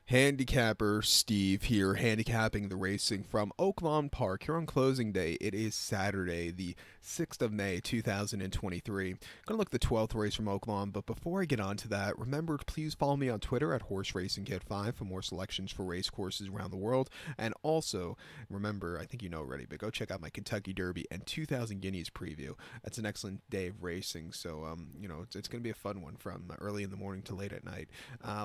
Handicapper Steve here, handicapping the racing from Oaklawn Park here on closing day. It is Saturday, the 6th of May, 2023. I'm going to look at the 12th race from Oaklawn, but before I get on to that, remember to please follow me on Twitter at HorseRacingKid5 for more selections for race courses around the world. And also, remember, I think you know already, but go check out my Kentucky Derby and 2000 Guineas preview. That's an excellent day of racing, so, it's going to be a fun one from early in the morning to late at night.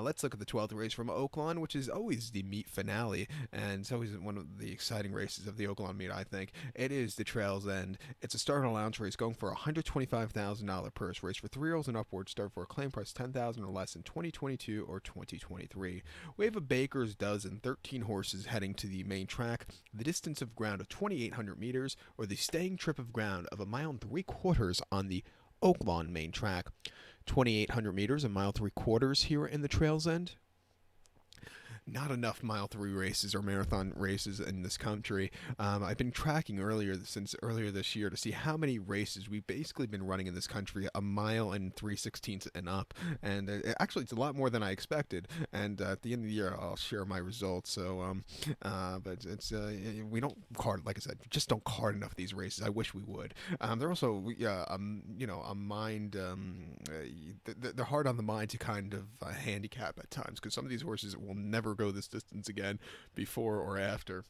Let's look at the 12th race from Oaklawn, which is always the meet finale, and it's always one of the exciting races of the Oaklawn meet, I think. It is the Trails End. It's a start allowance race going for a $125,000 purse. Race for 3-year-olds and upwards. Start for a claim price $10,000 or less in 2022 or 2023. We have a baker's dozen, 13 horses heading to the main track. The distance of ground of 2,800 meters, or the staying trip of ground of 1.75 miles on the Oaklawn main track. 2,800 meters, 1.75 miles here in the Trails End. Not enough mile 3 races or marathon races in this country. I've been tracking since earlier this year to see how many races we've basically been running in this country, a mile and 3/16 and up, and actually it's a lot more than I expected. And at the end of the year, I'll share my results. But it's we don't card, like I said, just don't card enough of these races. I wish we would. They're also a mind. They're hard on the mind to kind of handicap at times, because some of these horses will never go this distance again, before or after.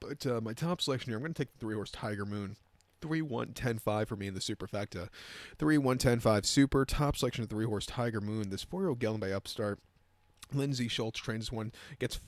But my top selection here, I'm going to take the 3-horse Tiger Moon. 3-1-10-5 for me in the superfecta. 3-1-10-5 super. Top selection of 3-horse Tiger Moon. This 4-year-old gelding by Upstart. Lindsay Schultz trains one, gets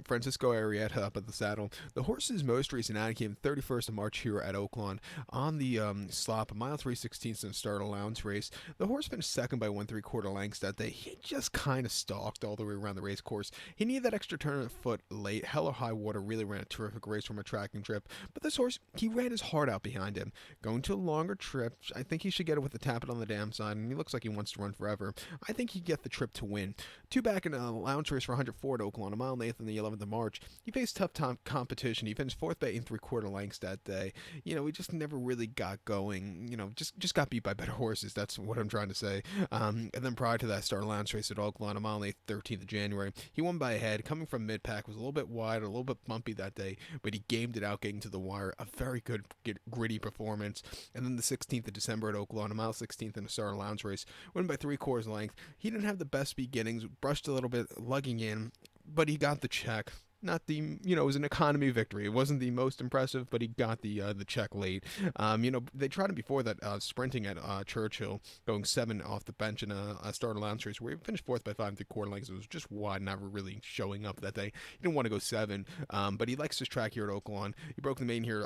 Francisco Arietta up at the saddle. The horse's most recent outing came 31st of March here at Oaklawn on the slop, a mile 3/16 in a start allowance race. The horse finished second by 1.75 lengths that day. He just kind of stalked all the way around the race course. He needed that extra turn of foot late. Hell or High Water really ran a terrific race from a tracking trip, but this horse, he ran his heart out behind him. Going to a longer trip, I think he should get it with the tap it on the dam side, and he looks like he wants to run forever. I think he'd get the trip to win. Two back in allowance race for 104 at Oaklawn, a mile and 8th on the 11th of March. He faced tough competition. He finished 4th by 8.75 lengths that day. He just never really got going. Just got beat by better horses. That's what I'm trying to say. And then prior to that start allowance race at Oaklawn, a mile and 8th, 13th of January, he won by a head. Coming from mid-pack, was a little bit wide, a little bit bumpy that day, but he gamed it out getting to the wire. A very good, gritty performance. And then the 16th of December at Oaklawn, a mile 16th in a start allowance race, won by 3/4 length. He didn't have the best beginnings, brushed a little bit, lugging in, but he got the check. Not the, it was an economy victory. It wasn't the most impressive, but he got the check late. They tried him before that, sprinting at Churchill, going 7 off the bench in a start allowance race where he finished 4th by 5.75 lengths. It was just wide, never really showing up that day. He didn't want to go 7, but he likes his track here at Oaklawn. He broke the main here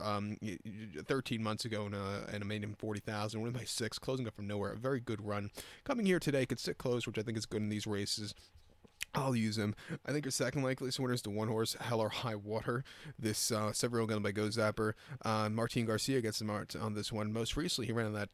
13 months ago in a maiden 40,000, won by 6, closing up from nowhere. A very good run. Coming here today, could sit close, which I think is good in these races. I'll use him. I think your second likeliest winner is the 1-horse Hell or High Water. This 7-year-old gun by Go Zapper. Martin Garcia gets the mark on this one. Most recently, he ran in that,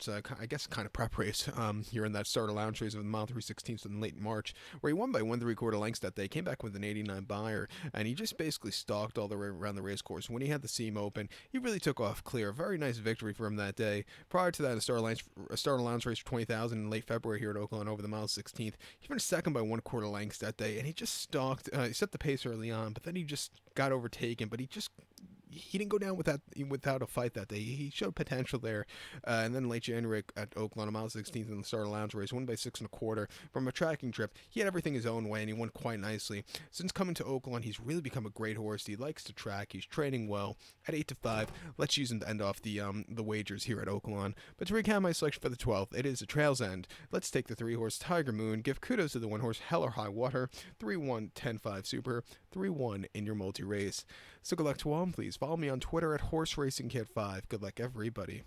kind of prep race here in that start allowance race of the mile 3/16 in late March, where he won by 1.75 lengths that day. Came back with an 89 buyer, and he just basically stalked all the way around the race course. When he had the seam open, he really took off clear. Very nice victory for him that day. Prior to that, a start allowance race for 20,000 in late February here at Oaklawn over the mile 16th. He finished second by 1/4 lengths that day. And he just stalked. He set the pace early on, but then he just got overtaken. But he didn't go down without a fight that day. He showed potential there. And then late January at Oaklawn, a mile 16th in the start allowance race, won by 6.25 from a tracking trip. He had everything his own way, and he won quite nicely. Since coming to Oaklawn, he's really become a great horse. He likes to track. He's training well. At 8-5, let's use him to end off the wagers here at Oaklawn. But to recap my selection for the 12th, it is a Trails End. Let's take the 3-horse Tiger Moon. Give kudos to the 1-horse Hell or High Water. 3-1-10-5 super. 3-1 in your multi-race. So good luck to all, and please follow me on Twitter at HorseRacingKid5. Good luck, everybody.